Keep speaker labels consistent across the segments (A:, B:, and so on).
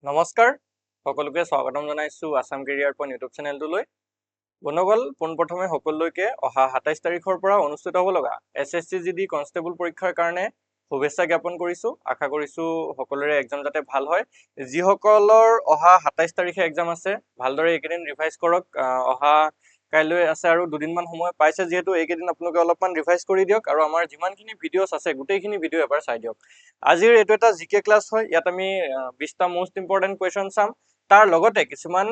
A: নমস্কাৰ সকলোকে স্বাগতম জনাইছো আসাম কেৰিয়াৰ পইণ্ট ইউটিউব চেনেলটোলৈ। বন্ধুসকল পোনপ্ৰথমে সকলোকে অহা 27 তাৰিখৰ পৰা অনুষ্ঠিত হ'ব লগা SSC GD কনষ্টেবল পৰীক্ষাৰ কাৰণে শুভেচ্ছা জ্ঞাপন কৰিছো। আশা কৰিছো সকলোৰে এক্সাম যাতে ভাল হয়। যিসকলৰ অহা 27 তাৰিখে এক্সাম আছে ভালদৰে এইকেইদিন ৰিভাইজ কৰক। অহা কাইলৈ আছে আৰু দুদিনমান সময় পাইছে, যিহেতু এইকেইদিন আপোনালোকে অলপমান ৰিভাইজ কৰি দিয়ক আৰু আমাৰ যিমানখিনি ভিডিঅ'ছ আছে গোটেইখিনি ভিডিঅ' এবাৰ চাই দিয়ক। আজিৰ এইটো এটা জিকে ক্লাছ হয়। ইয়াত আমি 20টা মোষ্ট ইম্পৰ্টেণ্ট কুৱেশ্যন চাম। তাৰ লগতে কিছুমান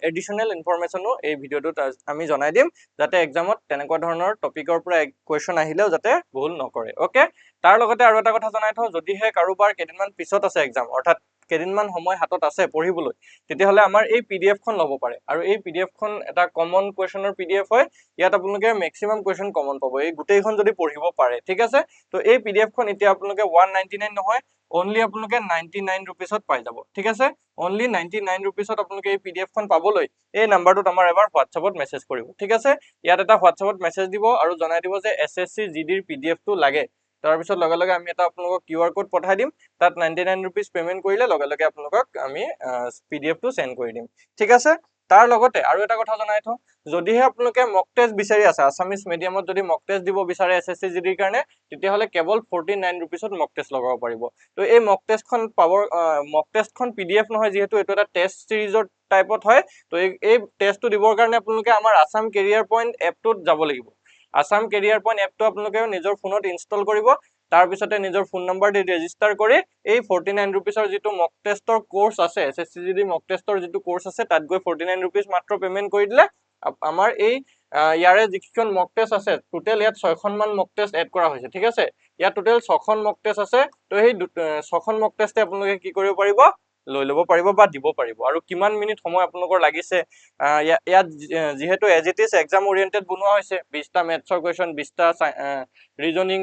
A: এডিশ্যনেল ইনফৰমেশ্যনো এই ভিডিঅ'টোত আমি জনাই দিম, যাতে এক্সামত তেনেকুৱা ধৰণৰ টপিকৰ পৰা কুৱেশ্যন আহিলেও যাতে ভুল নকৰে। অ'কে, তাৰ লগতে আৰু এটা কথা জনাই থওঁ, যদিহে কাৰোবাৰ কেইদিনমান পিছত আছে এক্সাম, অৰ্থাৎ কেইদিনমান সময় হাতত আছে পঢ়িবলৈ, তেতিয়াহ'লে আমাৰ এই PDF খন ল'ব পাৰে। আৰু এই PDF খন এটা কমন কুৱেশ্যনৰ PDF হয়। ইয়াত আপোনালোকে মেক্সিমাম কুৱেশ্যন কমন পাব এই গোটেইখন যদি পঢ়িব পাৰে, ঠিক আছে। তো এই PDF খন এতিয়া আপোনালোকে 199 নহয়, অনলি আপোনালোকে 99 ৰুপিছত পাই যাব, ঠিক আছে। অনলি 99 ৰুপিছত আপোনালোকে এই PDF খন পাবলৈ এই নাম্বাৰটোত আমাৰ এবাৰ হোৱাটছআপত মেছেজ কৰিব, ঠিক আছে। ইয়াত এটা হোৱাটছআপত মেছেজ দিব আৰু জনাই দিব যে SSC GDৰ PDF টো লাগে। তাৰপিছত লগে লগে আমি এটা আপোনালোকক QR কোড পঠাই দিম। তাত 99 ৰুপিজ পেমেন্ট কৰিলে লগে লগে আপোনালোকক আমি PDF টো সেন্ড কৰি দিম, ঠিক আছে। তাৰ লগতে আৰু এটা কথা জনাই থওঁ, যদিহে আপোনালোকে মক টেষ্ট বিচাৰি আছে, আছামিজ মিডিয়ামত যদি মক টেষ্ট দিব বিচাৰে SSC GDৰ কাৰণে, তেতিয়াহ'লে কেৱল 49 ৰুপিছত মক টেষ্ট লগাব পাৰিব। তো এই মক টেষ্টখন মক টেষ্টখন PDF নহয়, যিহেতু এইটো এটা টেষ্ট সিৰিজৰ টাইপত হয়। তো এই টেষ্টটো দিবৰ কাৰণে আপোনালোকে আমাৰ আসাম কেৰিয়াৰ পইণ্ট এপটোত যাব লাগিব। আসাম কেৰিয়াৰ পইণ্ট এপটো আপোনালোকে নিজৰ ফোনত ইনষ্টল কৰিব। তাৰপিছতে নিজৰ ফোন নম্বৰ দি ৰেজিষ্টাৰ কৰি এই 49 ৰুপিছৰ যিটো মক টেষ্টৰ কোৰ্চ আছে, SSC GD মক টেষ্টৰ যিটো কোৰ্চ আছে, তাত গৈ 49 ৰুপিজ মাত্ৰ পেমেন্ট কৰি দিলে আমাৰ এই ইয়াৰে যিকেইখন মক টেষ্ট আছে, টোটেল ইয়াত 6খন মান মক টেষ্ট এড কৰা হৈছে, ঠিক আছে। ইয়াত টোটেল 6খন মক টেষ্ট আছে। তো সেই 6খন মক টেষ্টে আপোনালোকে কি কৰিব পাৰিব, লৈ ল'ব পাৰিব বা দিব পাৰিব। আৰু কিমান মিনিট সময় আপোনালোকৰ লাগিছে, ইয়াত যিহেতু এজ ইট ইজ এক্সাম ওৰিয়েণ্টেড বনোৱা হৈছে, 20টা মেথছৰ কুৱেশ্যন, 20টা ৰিজনিং,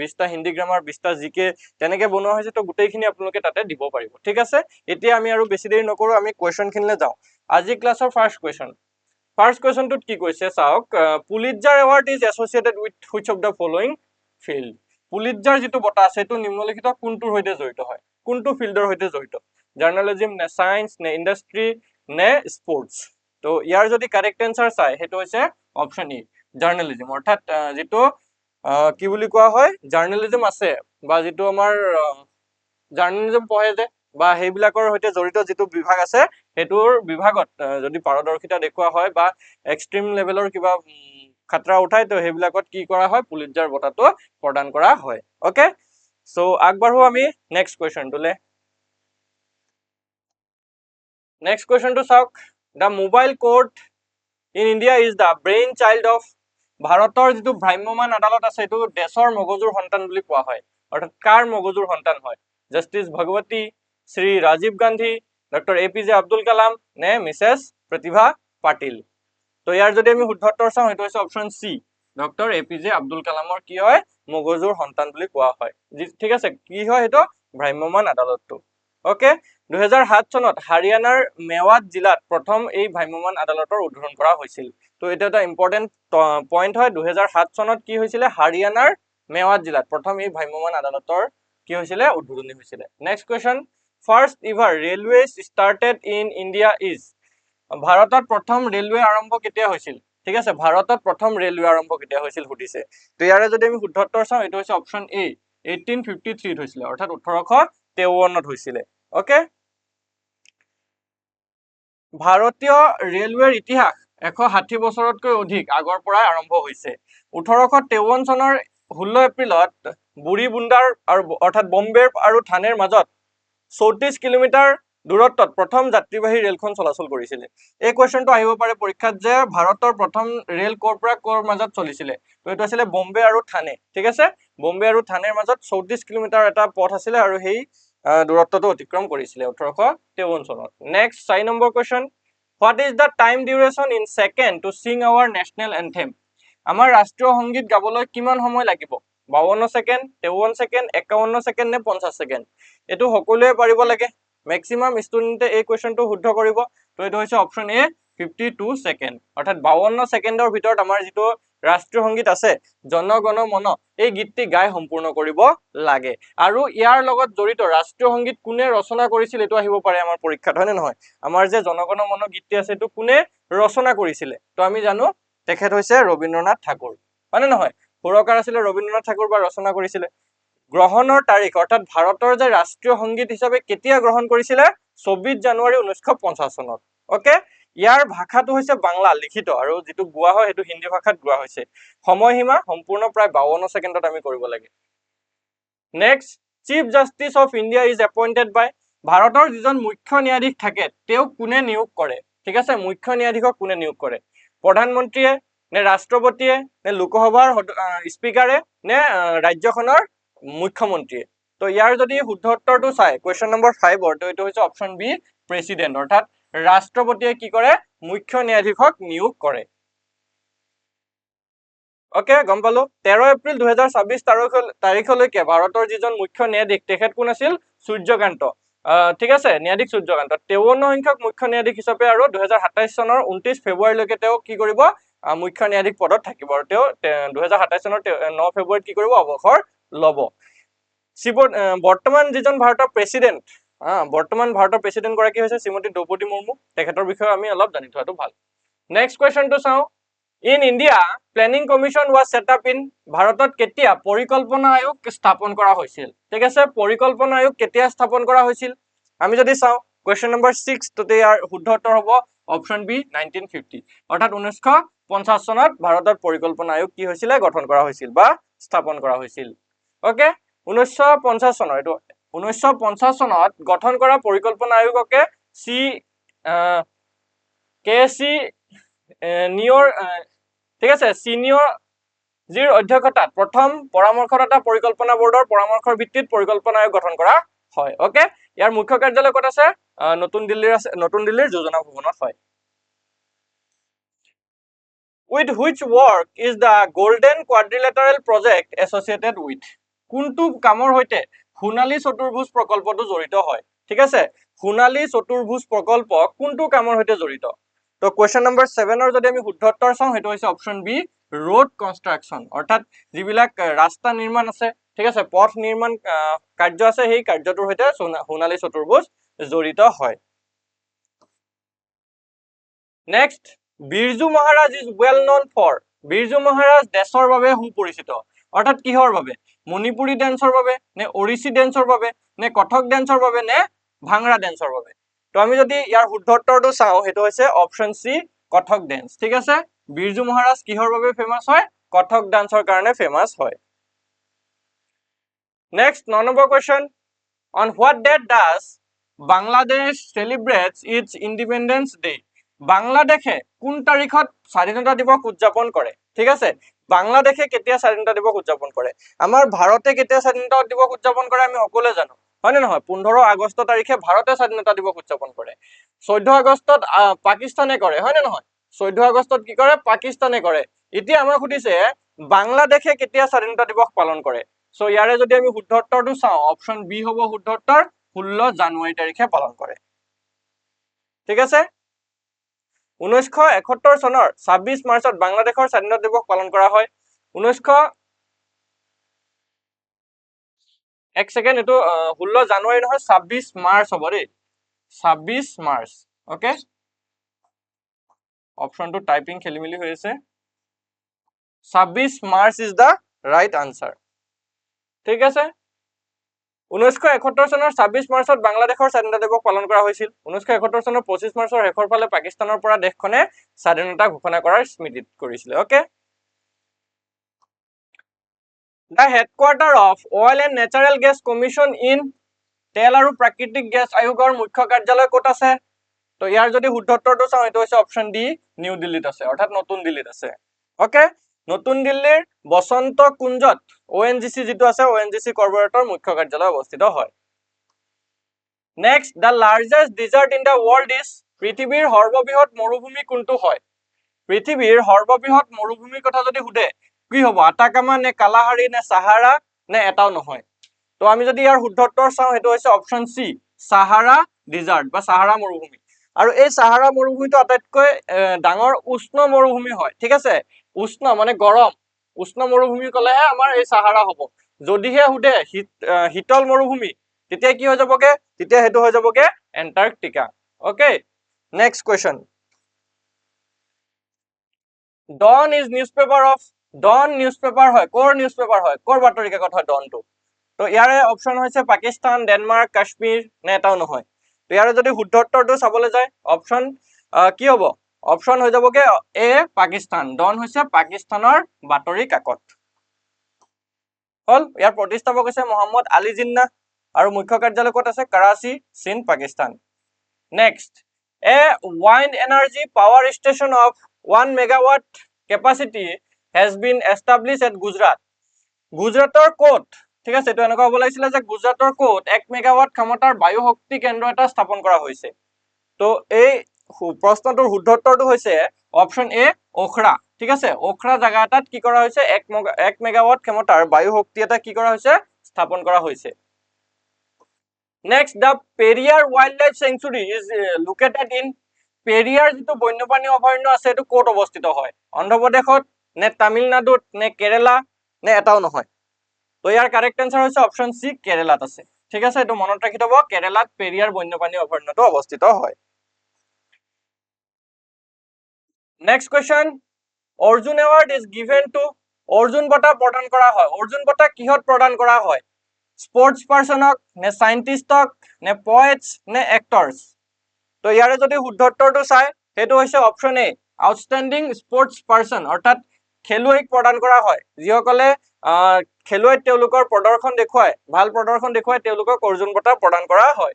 A: 20টা হিন্দী গ্ৰামাৰ, 20টা জিকে তেনেকে বনোৱা হৈছে। তো গোটেইখিনি আপোনালোকে তাতে দিব পাৰিব, ঠিক আছে। এতিয়া আমি আৰু বেছি দেৰি নকৰো, আমি কুৱেশ্যনখিনিলৈ যাওঁ। আজি ক্লাছৰ ফাৰ্ষ্ট কুৱেশ্যন। ফাৰ্ষ্ট কুৱেশ্যনটোত কি কৈছে চাওক, Pulitzer award is associated with which of the following field. Pulitzer যিটো বঁটা আছে সেইটো নিম্নলিখিত কোনটোৰ সৈতে জড়িত হয়, কোনটো ফিল্ডৰ সৈতে জড়িত? জাৰ্নেলিজম নে সায়েন্স নে ইণ্ডাষ্ট্ৰি নে স্পৰ্টছ? তো ইয়াৰ যদি কাৰেক্ট এনসাৰ চাই, সেইটো হৈছে অপশ্যন ই, জাৰ্নেলিজম। অৰ্থাৎ যিটো কি বুলি কোৱা হয়, জাৰ্নেলিজম আছে বা যিটো আমাৰ জাৰ্নেলিজম পঢ়ে যে বা সেইবিলাকৰ সৈতে জড়িত যিটো বিভাগ আছে, সেইটোৰ বিভাগত যদি পাৰদৰ্শিতা দেখুওৱা হয় বা এক্সট্ৰিম লেভেলৰ কিবা খাতৰা উঠাই, তো সেইবিলাকত কি কৰা হয়, পুলিটজাৰ বঁটাটো প্ৰদান কৰা হয়। অ'কে, সো আগবাঢ়ো আমি নেক্সট কুৱেশ্যনটোলৈ। নেক্সট কুৱেশ্যনটো চাওক, the mobile court in India is the brain child of. ভাৰতৰ যিটো ভ্ৰাম্যমান আদালত আছে, এইটো দেশৰ মগজুৰ সন্তান বুলি কোৱা হয়। অৰ্থাৎ কাৰ মগজুৰ সন্তান হয়? Justice Bhagawati, Shri Rajiv Gandhi, doctor APJ Abdul Kalam নে মিছেছ প্ৰতিভা পাটিল? তো ইয়াৰ যদি আমি শুদ্ধ উত্তৰ চাওঁ, সেইটো হৈছে option C, doctor APJ Abdul কালামৰ কি হয়, মগজুৰ সন্তান বুলি কোৱা হয়। ঠিক আছে, কি হয় সেইটো? ভ্ৰাম্যমান আদালতটো। অ'কে, 2007 চনত হাৰিয়ানাৰ মেৱাত জিলাত প্ৰথম এই ভ্ৰাম্যমান আদালতৰ উদ্বোধন কৰা হৈছিল। তো এটা এটা ইম্পৰ্টেণ্ট পইণ্ট হয়, 2007 চনত কি হৈছিলে, হাৰিয়ানাৰ মেৱাত জিলাত প্ৰথম এই ভ্ৰাম্যমান আদালতৰ কি হৈছিলে, উদ্বোধনী হৈছিলে। Next question, first ever railway started in India is. ভাৰতত প্ৰথম ৰেলৱে আৰম্ভ কেতিয়া হৈছিল? ঠিক আছে, ভাৰতত প্ৰথম ৰেলৱে আৰম্ভ কেতিয়া হৈছিল সুধিছে। তো ইয়াৰে যদি আমি শুদ্ধ উত্তৰ চাওঁ, এইটো হৈছে অপশ্যন এ, 1853 হৈছিলে, অৰ্থাৎ 1853 হৈছিলে। অ'কে, ভাৰতীয় ৰেলৱেৰ ইতিহাস 160 বছৰতকৈ অধিক আগৰ পৰাই আৰম্ভ হৈছে। 1853 চনৰ 16 এপ্ৰিলত বুৰিবুণ্ডাৰ আৰু অৰ্থাৎ বম্বেৰ আৰু থানেৰ মাজত 34 কিলোমিটাৰ দূৰত্বত প্ৰথম যাত্ৰীবাহী ৰেলখন চলাচল কৰিছিলে। এই কুৱেশ্যনটো আহিব পাৰে পৰীক্ষাত যে ভাৰতৰ প্ৰথম ৰেল ক'ৰ পৰা ক'ৰ মাজত চলিছিলে। তো এইটো আছিলে বম্বে আৰু থানে, ঠিক আছে। বম্বে আৰু থানেৰ মাজত 34 কিলোমিটাৰ এটা পথ আছিলে আৰু সেই দূৰত্বটো অতিক্ৰম কৰিছিলে 1853 চনত। Next 4 number question, what is the time duration in second to sing our national anthem? আমাৰ ৰাষ্ট্ৰীয় সংগীত গাবলৈ কিমান সময় লাগিব? 52 ছেকেণ্ড, 53 ছেকেণ্ড, 51 ছেকেণ্ড নে 50 ছেকেণ্ড? এইটো সকলোৱে পাৰিব লাগে, মেক্সিমাম ষ্টুডেণ্টে এই কুৱেশ্যনটো শুদ্ধ কৰিব। তো এইটো হৈছে অপশ্যন এ, 52 ছেকেণ্ড। অৰ্থাৎ 52 ছেকেণ্ডৰ ভিতৰত আমাৰ যিটো ৰাষ্ট্ৰীয় সংগীত আছে জন গণ মন এই গীতটি গাই সম্পূৰ্ণ কৰিব লাগে আৰু ইয়াৰ লগত জড়িত ৰাষ্ট্ৰীয় সংগীত কোনে ৰচনা কৰিছিল এটো আহিব পাৰে আমাৰ পৰীক্ষাত হয়নে নহয় আমাৰ যে জন গণ মন গীতটি আছে এটো কোনে ৰচনা কৰিছিল তো আমি জানো তেখেত হৈছে ৰবীন্দ্ৰনাথ ঠাকুৰ হয়নে নহয় সুৰকাৰ আছিল ৰবীন্দ্ৰনাথ ঠাকুৰ বা ৰচনা কৰিছিল গ্ৰহণৰ তাৰিখ অৰ্থাৎ ভাৰতৰ যে ৰাষ্ট্ৰীয় সংগীত হিচাপে কেতিয়া গ্ৰহণ কৰিছিল 24 জানুৱাৰী 1950 চনত ওকে ইয়াৰ ভাষাটো হৈছে বাংলা লিখিত আৰু যেটো গোৱা হয় হেতু হিন্দী ভাষাত গোৱা হৈছে সময়সীমা সম্পূৰ্ণ প্ৰায় 52 সেকেন্ডত আমি কৰিব লাগে next chief justice of India is appointed by ভাৰতৰ যিজন মুখ্য ন্যায়াধীশ থাকে তেও কোনে নিয়োগ কৰে ঠিক আছে মুখ্য ন্যায়াধীশক কোনে নিয়োগ কৰে প্ৰধানমন্ত্ৰীয়ে নে ৰাষ্ট্ৰপতিয়ে নে লোকসভাৰ স্পিকাৰে নে ৰাজ্যখনৰ মুখ্যমন্ত্ৰীয়ে তো ইয়াৰ যদি শুদ্ধ উত্তৰটো চাই কোৱেশ্চন নম্বৰ 5 তো এটো হৈছে অপচন বি প্ৰেসিডেন্ট অৰ্থাৎ ৰাষ্ট্ৰপতিয়ে কি কৰে মুখ্য ন্যায়াধীশক নিয়োগ কৰে ওকে গম পালো 13 এপ্ৰিল 2026 তাৰিখলৈকে ভাৰতৰ যিজন মুখ্য ন্যায়াধীশ তেখেত কোন আছিল সূৰ্যকান্ত ঠিক আছে ন্যায়াধীশ সূৰ্যকান্ত 53 সংখ্যক মুখ্য ন্যায়াধীশ হিচাপে আৰু 2027 চনৰ 29 ফেব্ৰুৱাৰীলৈকে তেওঁ কি কৰিব মুখ্য ন্যায়াধীশ পদত থাকিব আৰু তেওঁ 2027 চনৰ 9 ফেব্ৰুৱাৰীত কি কৰিব অৱসৰ লব বৰ্তমান যিজন ভাৰতৰ প্ৰেসিডেন্ট বৰ্তমান ভাৰতৰ প্ৰেসিডেন্ট গৰাকী হৈছে শ্ৰীমতী দ্ৰৌপদী মুৰ্মু তেখেতৰ বিষয়ে আমি অলপ জানি থোৱাটো ভাল নেক্সট কোৱেশ্চন টু চাও In India, Planning Commission was set up in ভাৰতত কেতিয়া পৰিকল্পনা আয়োগ স্থাপন কৰা হৈছিল ঠিক আছে পৰিকল্পনা আয়োগ কেতিয়া স্থাপন কৰা হৈছিল আমি যদি চাও কোৱেশ্চন নম্বৰ 6 ততে ইয়াৰ শুদ্ধ উত্তৰ হ'ব অপচন বি 1950 অৰ্থাৎ 1950 চনত ভাৰতত পৰিকল্পনা আয়োগ কি হৈছিল গঠন কৰা হৈছিল বা স্থাপন কৰা হৈছিল ওকে 1950 চনৰ এটো 1950 চনত গঠন কৰা পৰিকল্পনা আয়োগকে সি কেসি নিয়ৰ ঠিক আছে সিনিয়ৰ জিৰ অধ্যক্ষতাত প্ৰথম পৰামৰ্শদাতা পৰিকল্পনা বোৰ্ডৰ পৰামৰ্শৰ ভিত্তিত পৰিকল্পনা আয়োগ গঠন কৰা হয় ওকে ইয়াৰ মুখ্য কাৰ্যালয় ক'ত আছে নতুন দিল্লীৰ যোজনা ভৱনত হয় with which work is the golden quadrilateral project associated with কোনটো কামৰ হৈতে সোণালী চতুৰ্ভুজ প্ৰকল্পটো জড়িত হয় ঠিক আছে সোণালী চতুৰ্ভুজ প্ৰকল্প কোনটো কামৰ হৈতে জড়িত তো কোৱেশ্চন নম্বৰ 7 ৰ যদি আমি শুদ্ধ উত্তৰ চাও হেতু হৈছে অপচন বি road construction অৰ্থাৎ যিবিলাক ৰাস্তা নিৰ্মাণ আছে ঠিক আছে পথ নিৰ্মাণ কাৰ্য আছে সেই কাৰ্যটোৰ হৈতে সোণালী চতুৰ্ভুজ জড়িত হয় next Birju Maharaj is well known for Birju Maharaj দেশৰ বাবে সুপৰিচিত অৰ্থাৎ কিহৰ বাবে মণিপুৰী ড্যান্সৰ বাবে নে ওড়িশী ড্যান্সৰ বাবে নে কথক ড্যান্সৰ বাবে নে ভাংৰা ড্যান্সৰ বাবে তো আমি যদি ইয়াৰ শুদ্ধ উত্তৰটো চাও হেতু হৈছে অপচন সি কথক ড্যান্স ঠিক আছে বিৰজু মহাৰাজ কিহৰ বাবে ফেমাস হয় কথক ডান্সৰ কাৰণে ফেমাস হয় next 9 number question on what date does Bangladesh celebrates its independence day বাংলাদেশে কোন তাৰিখত স্বাধীনতা দিৱস উদযাপন কৰে ঠিক আছে বাংলাদেশে কেতিয়া স্বাধীনতা দিৱস উদযাপন কৰে আমাৰ ভাৰতে কেতিয়া স্বাধীনতা দিৱস উদযাপন কৰে আমি সকলোৱে জানো হয়নে নহয় 15 আগষ্ট তাৰিখে ভাৰতে স্বাধীনতা দিৱস উদযাপন কৰে 14 আগষ্টত পাকিস্তানে কৰে হয়নে নহয় 14 আগষ্টত কি কৰে পাকিস্তানে কৰে এতিয়া আমাক খুদিছে বাংলাদেশে কেতিয়া স্বাধীনতা দিৱস পালন কৰে সো ইয়াৰে যদি আমি শুদ্ধ উত্তৰটো চাও অপচন বি হ'ব শুদ্ধ উত্তৰ 16 জানুৱাৰী তাৰিখে পালন কৰে ঠিক আছে 1971 চনৰ 26 মাৰ্চত বাংলাদেশৰ স্বাধীনতা দিৱস পালন কৰা হয় 1 সেকেন্ড এটো 16 জানুৱাৰী নহয় 26 মাৰ্চ হ'ব ৰে 26 মাৰ্চ ওকে অপচনটো টাইপিং খেলিমেলি হৈ আছে 26 March is the right answer ঠিক আছে 1971 চনৰ 26 মাৰ্চত বাংলাদেশৰ স্বাধীনতা দিৱস পালন কৰা হৈছিল 1971 চনৰ 25 মাৰ্চৰ শেষৰ ফালে পাকিস্তানৰ পৰা দেশখনে স্বাধীনতা ঘোষণা কৰাৰ স্মৃতিত কৰিছিল okay The headquarter of Oil and Natural Gas Commission in তেল আৰু প্ৰাকৃতিক গ্যাস আয়োগৰ মুখ্য কাৰ্যালয় ক'ত আছে তো ইয়াৰ যদি শুদ্ধ উত্তৰটো চাও এটো হৈছে অপচন ডি নিউ দিল্লীত আছে অৰ্থাৎ নতুন দিল্লীত আছে ওকে নতুন দিল্লীৰ বসন্ত কুঞ্জত ONGC যেটো আছে ONGC কৰ্পোৰেটৰ মুখ্য কাৰ্যালয় অৱস্থিত হয় next the largest desert in the world is পৃথিৱীৰ সৰ্ববৃহৎ মৰুভূমি কোনটো হয় পৃথিৱীৰ সৰ্ববৃহৎ মৰুভূমিৰ কথা যদি হুদে কি হ'ব আটাকামা নে কালাহাৰি নে সাহাৰা নে এটাও নহয় তো আমি যদি ইয়াৰ শুদ্ধ উত্তৰ চাও হেতু হৈছে অপচন সি সাহাৰা ডেজাৰ্ট বা সাহাৰা মৰুভূমি আৰু এই সাহাৰা মৰুভূমিটো আটাইতকৈ ডাঙৰ উষ্ণ মৰুভূমি হয় ঠিক আছে উষ্ণ মানে গৰম উষ্ণ মৰুভূমি কলেহে আমাৰ এই সাহাৰা হ'ব যদিহে হুদে শীতল মৰুভূমি তেতিয়া কি হৈ যাবগে তেতিয়া হেতু হৈ যাবগে Antarctica okay next question Dawn is newspaper of Dawn newspaper হয় কৰ নিউজপেপাৰ হয় কৰ বাতৰি কাকত হয় ডনটো তো ইয়াৰে অপশন হৈছে পাকিস্তান ডেনমাৰ্ক কাশ্মীৰ নে এটাও নহয় তো ইয়াৰে যদি শুদ্ধ উত্তৰটো চাবলৈ যায় অপশন কি হ'ব অপশন হৈ যাবগে এ পাকিস্তান ডন হৈছে পাকিস্তানৰ বাতৰি কাকত হল ইয়াৰ প্ৰতিষ্ঠাপক হৈছে মোহাম্মদ আলী জিন্না আৰু মুখ্য কাৰ্যালয় ক'ত আছে কৰাচী চীন Pakistan next A wind energy power station of 1 megawatt capacity has been established at Gujarat গুজৰাটৰ ক'ত ঠিক আছে এটো এনেকুৱা হ'ব লাগিছিল যে গুজৰাটৰ ক'ত 1 মেগাৱাট ক্ষমতাৰ বায়ু শক্তি কেন্দ্ৰ এটা স্থাপন কৰা হৈছে তো এই প্ৰশ্নটোৰ শুদ্ধ উত্তৰটো হৈছে অপশন এ ওখৰা ঠিক আছে ওখৰা জায়গা এটাত কি কৰা হৈছে 1 মেগাৱাট ক্ষমতাৰ বায়ু শক্তি এটা কি কৰা হৈছে স্থাপন কৰা হৈছে next the Periyar wildlife sanctuary is located in Periyar যেটো বন্যপ্ৰাণী অভয়াৰণ্য আছে এটো ক'ত অৱস্থিত হয় অন্ধ্ৰপ্ৰদেশত নে তামিলনাডুত নে কেৰালা নে এটাও নহয় তো ইয়াৰ কাৰেক্ট আনসাৰ হৈছে অপশন সি কেৰালাত আছে ঠিক আছে এটো মনত ৰাখি থব কেৰালাত পেৰিয়াৰ বন্যপ্ৰাণী অভয়াৰণ্যটো অৱস্থিত হয় next question Arjuna award is given to Arjuna বঁটা প্ৰদান কৰা হয় অৰ্জুন বঁটা কিহত প্ৰদান কৰা হয় স্পৰ্টছ পাৰ্সনক নে সাইন্টিষ্টক নে পয়েটছ নে এক্টৰ্ছ তো ইয়াৰে যদি শুদ্ধ উত্তৰটো চাই হেতু হৈছে option A outstanding sports person অৰ্থাৎ খেলুৱৈক প্ৰদান কৰা হয় যিসকলে খেলুৱৈত তেওঁলোকৰ প্ৰদৰ্শন দেখুৱায় ভাল প্ৰদৰ্শন দেখুৱায় তেওঁলোকক অৰ্জুন বঁটা প্ৰদান কৰা হয়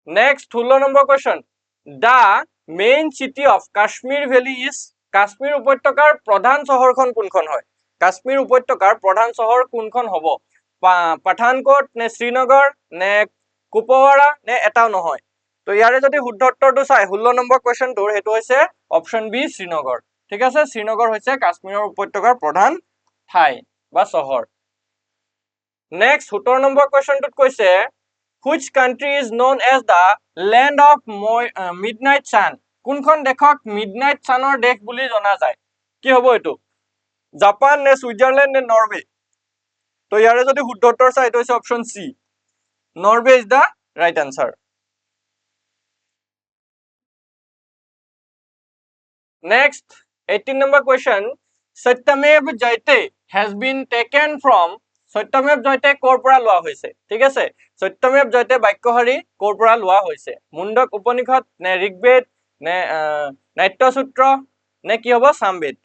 A: next 16 number question da main city of Kashmir valley is Kashmir উপত্যকাৰ প্ৰধান চহৰখন কোনখন হয় কাশ্মীৰ উপত্যকাৰ প্ৰধান চহৰ কোনখন হ'ব পাঠানকোট নে শ্ৰীনগৰ নে কুপৱাৰা নে এটাও নহয় তো ইয়াৰে যদি শুদ্ধ উত্তৰটো চাই 16 নম্বৰ কোৱেশ্চনটোৰ হেতু হৈছে অপশন বি শ্ৰীনগৰ ঠিক আছে শ্ৰীনগৰ হৈছে কাশ্মীৰৰ উপত্যকাৰ প্ৰধান ঠাই বা চহৰ নেক্সট 17 নম্বৰ কোৱেশ্চনটোত কৈছে which country is known as the land of midnight sun কোনখন দেশক মিডনাইট সানৰ দেশ বুলি জনা যায় কি হ'ব এটো জাপান নে সুইজাৰল্যান্ড নে নৰৱে তো ইয়াৰে যদি শুদ্ধ উত্তৰ চাই এটো হৈছে option C Norway is the right answer next 18 number question Satyameva Jayate has been taken from Satyameva Jayate কৰ পৰা লোৱা হৈছে ঠিক আছে সত্যমেৱ জয়তে বাক্যশাৰী কৰ পৰা লোৱা হৈছে মুণ্ডক উপনিষদ নে ঋগবেদ নে নাট্যসূত্ৰ নে কি হ'ব সামবেদ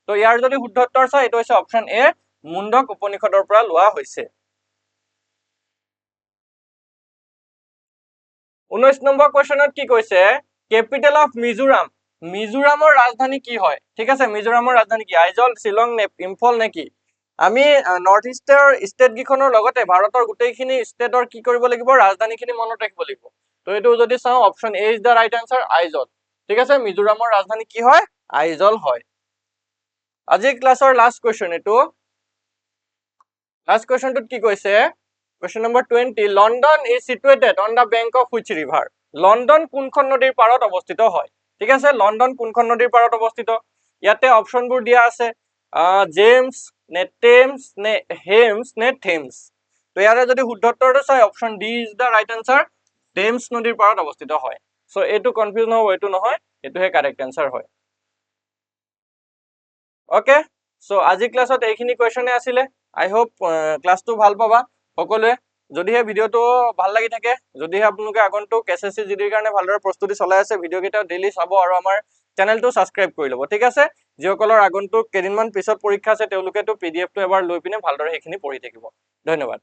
A: তো ইয়াৰ যদি শুদ্ধ উত্তৰ চাই এটো হৈছে অপশন এ মুণ্ডক উপনিষদৰ পৰা লোৱা হৈছে 19 নম্বৰ কোৱেশ্চনত কি কৈছে ক্যাপিটেল অফ মিজোৰাম মিজোৰামৰ ৰাজধানী কি হয় ঠিক আছে মিজোৰামৰ ৰাজধানী কি আইজল শিলং নে ইম্ফল নে কি আমি নৰ্থ ইষ্টৰ ষ্টেট গিখনৰ লগতে ভাৰতৰ গোটেইখিনি ষ্টেটৰ কি কৰিব লাগিব ৰাজধানীখিনি মনত ৰাখিব লাগিব তো এটো যদি চাও option A is the right answer Aizawl ঠিক আছে মিজোৰামৰ ৰাজধানী কি হয় আইজল হয় আজি ক্লাছৰ লাষ্ট কোৱেশ্চন এটো লাষ্ট কোৱেশ্চনটোত কি কৈছে Question number 20 London is situated on the bank of which river London কোনখন নদীৰ পাৰত অৱস্থিত হয় ঠিক আছে লণ্ডন কোনখন নদীৰ পাৰত অৱস্থিত ইয়াতে অপশনবোৰ দিয়া আছে জেমস নে টেমস নে হেমস নে থেমস তো ইয়াৰে যদি শুদ্ধ উত্তৰটো চাই option D is the right answer Thames নদীৰ পাৰত অৱস্থিত হয় সো এটো কনফিউজ নহব এটো নহয় এটোহে কাৰেক্ট আনসাৰ হয় ওকে সো আজি ক্লাছত এইখিনি কোৱেশ্চনে আছিল আই হোপ ক্লাছটো ভাল পাবা সকলোৱে যদিহে ভিডিওটো ভাল লাগি থাকে যদিহে আপোনালোকে আগন্তুক এসএসসি জিডিৰ কাৰণে ভালদৰে প্ৰস্তুতি চলাই আছে ভিডিও কেইটা ডেইলি চাব আৰু আমাৰ চেনেলটো সাবস্ক্ৰাইব কৰি লব ঠিক আছে যিসকলৰ আগন্তুক কেদিনমান পিছত পৰীক্ষা আছে তেওঁলোকেটো পিডিএফটো এবাৰ লৈ পিনে ভালদৰে সেইখিনি পঢ়ি থাকিব ধন্যবাদ